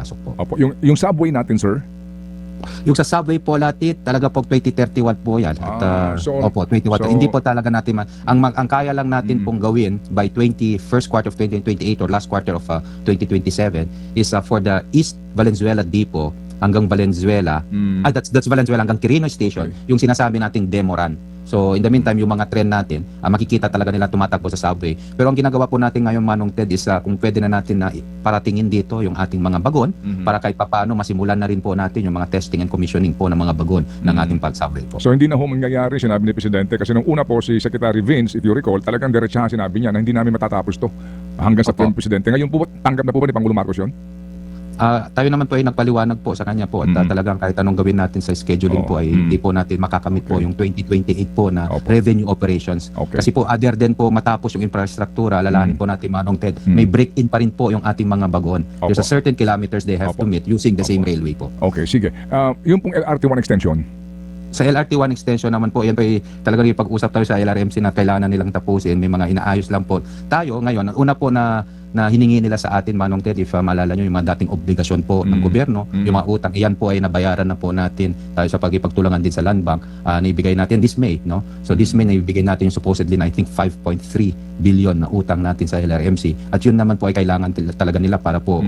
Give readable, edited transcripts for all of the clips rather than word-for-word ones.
makapasok po. Opo. Yung subway natin, sir? Yung sa subway po natin, talaga po 2031 po yan. At, opo, 2031. Hindi po talaga natin, ang kaya lang natin pong gawin by first quarter of 2028 or last quarter of 2027 is for the East Valenzuela Depot hanggang Valenzuela, that's Valenzuela hanggang Quirino Station, yung sinasabi nating demo run. So in the meantime, yung mga tren natin, makikita talaga nila tumatakbo sa subway. Pero ang ginagawa po natin ngayon, Manong Ted, is kung pwede na natin na paratingin dito yung ating mga bagon para kahit papaano masimulan na rin po natin yung mga testing and commissioning po ng mga bagon ng ating pag-subway po. So hindi na ho mangyayari, sinabi ni Presidente, kasi nung una po si Secretary Vince, if you recall, talagang diretsahan sinabi niya na hindi namin matatapos to hanggang sa term Presidente. Ngayon po, tanggap na po ba ni Pangulo Marcos yun? Tayo naman po ay nagpaliwanag po sa kanya po at talagang kahit anong gawin natin sa scheduling po ay hindi po natin makakamit po yung 2028 po na revenue operations. Kasi po other than po matapos yung infrastruktura, alalahanin po natin, Manong Ted, may break-in pa rin po yung ating mga bagon. There's a certain kilometers they have to meet using the same railway po. Okay, sige. Yung pong LRT1 extension, sa LRT1 extension naman po, yan po ay talagang yung pag-usap tayo sa LRMC na kailangan nilang tapusin. May mga inaayos lang po. Tayo ngayon, una po na hiningi nila sa atin, Manong Ted, if maalala nyo yung mga dating obligasyon po ng gobyerno, yung mga utang, iyan po ay nabayaran na po natin tayo sa pagipagtulangan din sa Land Bank. Naibigay natin this May, no? So this May naibigay natin yung supposedly na I think 5.3 billion na utang natin sa LRMC. At yun naman po ay kailangan talaga nila para po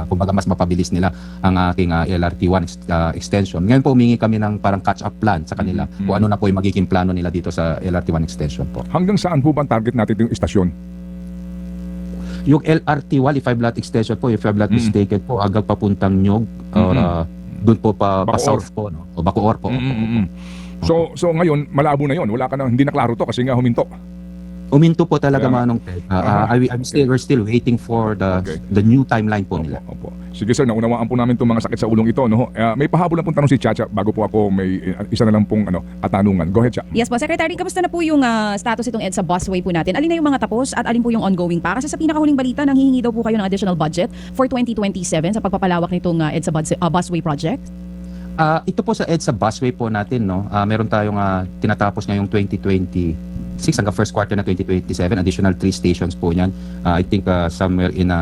kumbaga mas mapabilis nila ang aking LRT1 extension. Ngayon po humingi kami ng parang catch-up plan sa kanila kung ano na po yung magiging plano nila dito sa LRT1 extension po. Hanggang saan po ba ang target natin yung istasyon? Yung LRT1, if I'm not extension po, if I'm not mistaken po, hanggang papuntang Nyog or doon po pa south po, no? O Bacoor po. So ngayon, malabo na yon. Wala ka na, hindi na klaro to kasi nga huminto. Uminto po talaga, Manong Ted. We're still waiting for the new timeline po nila. Opo. Sige sir, naunawaan po namin itong mga sakit sa ulong ito. No? May pahabol lang pong tanong si Chacha bago po ako may isa na lang pong katanungan. Go ahead, Cha. Yes po, Secretary, kamusta na po yung status itong EDSA busway po natin? Alin na yung mga tapos at alin po yung ongoing pa? Kasi sa pinakahuling balita, nanghihingi daw po kayo ng additional budget for 2027 sa pagpapalawak nitong EDSA busway project? Ito po sa EDSA busway po natin, no? Meron tayong tinatapos ngayong 2026 hanggang first quarter na 2027, additional 3 stations po yan. I think somewhere in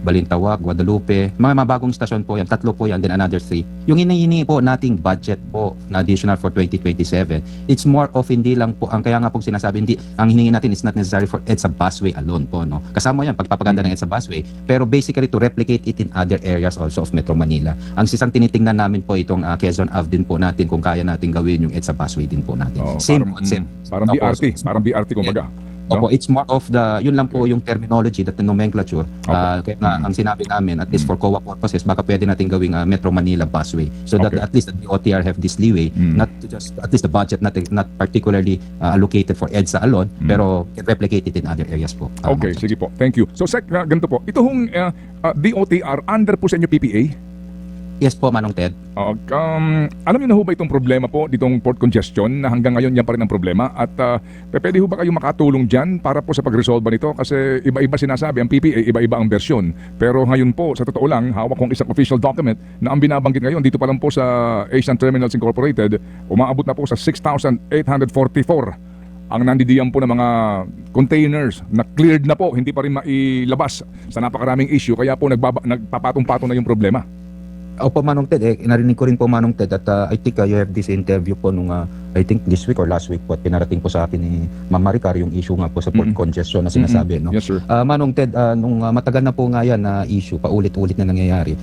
Balintawak, Guadalupe, mga bagong stasyon po yan, 3 po yan, then another 3. Yung hinihingi po nating budget po na additional for 2027, it's more of hindi lang po, kaya nga po sinasabi, ang hinihingi natin is not necessary for EDSA busway alone po, no? Kasama yan, pagpapaganda ng EDSA busway, pero basically to replicate it in other areas also of Metro Manila. Ang sisang tinitingnan namin po itong Quezon Ave din po natin kung kaya natin gawin yung EDSA busway din po natin. Same concept. Parang BRT, parang BRT kumbaga. Opo, it's more of yun lang po yung terminology, the nomenclature. Kaya ang sinabi namin, at least for COA purposes, baka pwede natin gawing Metro Manila busway. So that at least the OTR have this leeway, not to just, at least the budget not particularly allocated for EDSA alone, pero can replicate it in other areas po. Okay, sige po. Thank you. So Sec, ganito po, ito hong DOTR under po sa inyo PPA? Yes po, Manong Ted. Alam niyo na ho ba itong problema po, ditong port congestion na hanggang ngayon yan pa rin ang problema? At pwede ho ba kayo makatulong dyan para po sa pag-resolve nito? Kasi iba-iba sinasabi, ang PPA, iba-iba ang bersyon. Pero ngayon po, sa totoo lang, hawak kong isang official document na ang binabanggit ngayon, dito pa lang po sa Asian Terminals Incorporated, umaabot na po sa 6,844 ang nandidiyan po ng mga containers na cleared na po, hindi pa rin mailabas sa napakaraming issue. Kaya po nagpapatong-patong na yung problema. Opo, Manong Ted, narinig ko rin po, Manong Ted, at I think you have this interview po nung I think this week or last week po at pinarating po sa akin ni Ma'am Maricar yung issue nga po sa port congestion na sinasabi, no? Yes, sir. Manong Ted, nung matagal na po nga yan na issue, paulit-ulit na nangyayari.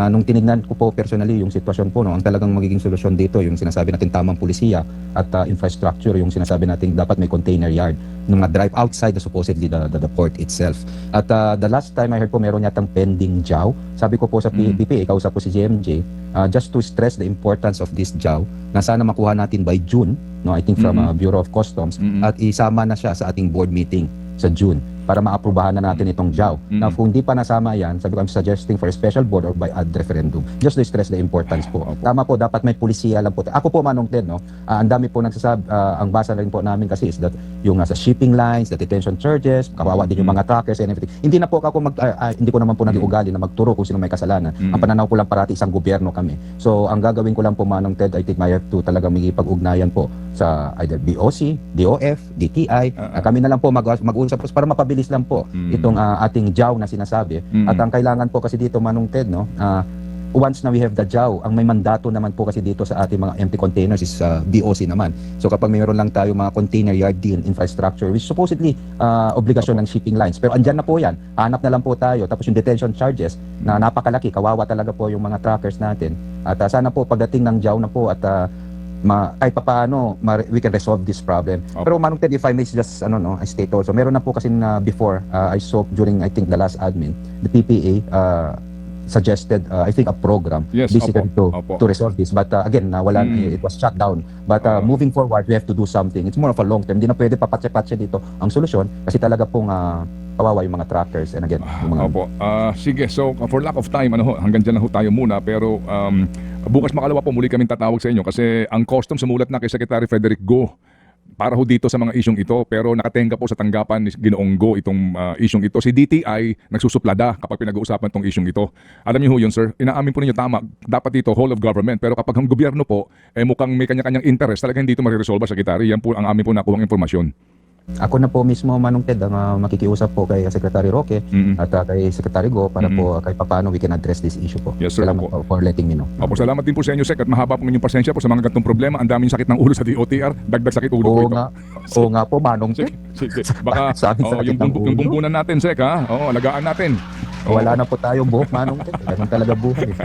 Nung tinignan ko po personally yung sitwasyon po, no, ang talagang magiging solusyon dito, yung sinasabi natin tamang pulisiya at infrastructure, yung sinasabi natin dapat may container yard nung drive outside supposedly the port itself. At the last time I heard po meron yatang pending JAW. Sabi ko po sa PPA, kausap ko si JMJ, just to stress the importance of this JAW na sana makuha natin by June, no, I think from Bureau of Customs, at isama na siya sa ating board meeting sa June para maaprubahan na natin itong JAW. Now, kung hindi pa nasama yan, sabi ko, I'm suggesting for a special board or by ad referendum. Just to stress the importance po. Tama po, dapat may pulisiya lang po. Ako po, Manong Ted, no, ang dami po nagsasabi, ang basa rin po namin kasi is that yung sa shipping lines, the detention charges, kawawa din yung mga truckers and everything. Hindi na po ako hindi ko naman po naging ugali na magturo kung sino may kasalanan. Ang pananaw ko lang parati isang gobyerno kami. So, ang gagawin ko lang po, Manong Ted, I think I have to talaga magipag-ugnayan po sa either BOC, DOF, DTI. Kami na lang po mag-usap para mapabilis lang po itong ating JAW na sinasabi. At ang kailangan po kasi dito, Manong Ted, no, once na we have the JAW, ang may mandato naman po kasi dito sa ating mga empty containers is BOC naman. So kapag mayroon lang tayo mga container yard deal infrastructure, which supposedly obligasyon ng shipping lines. Pero andyan na po yan, hanap na lang po tayo. Tapos yung detention charges na napakalaki, kawawa talaga po yung mga trackers natin. At sana po pagdating ng JAW na po at kahit papaano we can resolve this problem. Okay. Pero Manong Ted, if I may just I state also, meron na po kasi before I saw during I think the last admin, the PPA suggested I think a program Yes, basically opo. to resolve this, but again wala, it was shut down. But moving forward we have to do something. It's more of a long term. Hindi na pwede papatse-patse dito ang solusyon kasi talaga pong kawawa yung mga trackers and again yung mga Opo. Sige, so for lack of time, hanggang dyan lang ho tayo muna. Pero bukas makalawa po muli kaming tatawag sa inyo kasi ang customs sumulat na kay Secretary Frederick Go para ho dito sa mga isyong ito. Pero nakatenga po sa tanggapan ni Ginoong Go itong isyong ito. Si DTI nagsusuplada kapag pinag-uusapan itong isyong ito. Alam niyo ho yun, sir. Inaamin po ninyo tama. Dapat dito whole of government. Pero kapag ang gobyerno po, mukhang may kanya-kanyang interest, talagang hindi ito mariresolve, Secretary. Yan po ang amin po nakuhang impormasyon. Ako na po mismo Manong Ted ang makikiusap po kay Secretary Roque at kay Secretary Go para po kahit papaano we can address this issue po. Yes, sir. Salamat po for letting me know. Opo, salamat din po sa inyo, Sec, at mahaba po inyong pasensya po sa mga gantong problema. Ang daming sakit ng ulo sa DOTR. Dagdag sakit ulo po Oo ito. nga. Oo nga po Manong Ted. Sige. Baka Sabi sa sakit ng ulo. yung bumbunan natin, Sec, ha? Oo, alagaan natin. Wala na po tayong buhok Manong Ted. Ganun talaga buhay.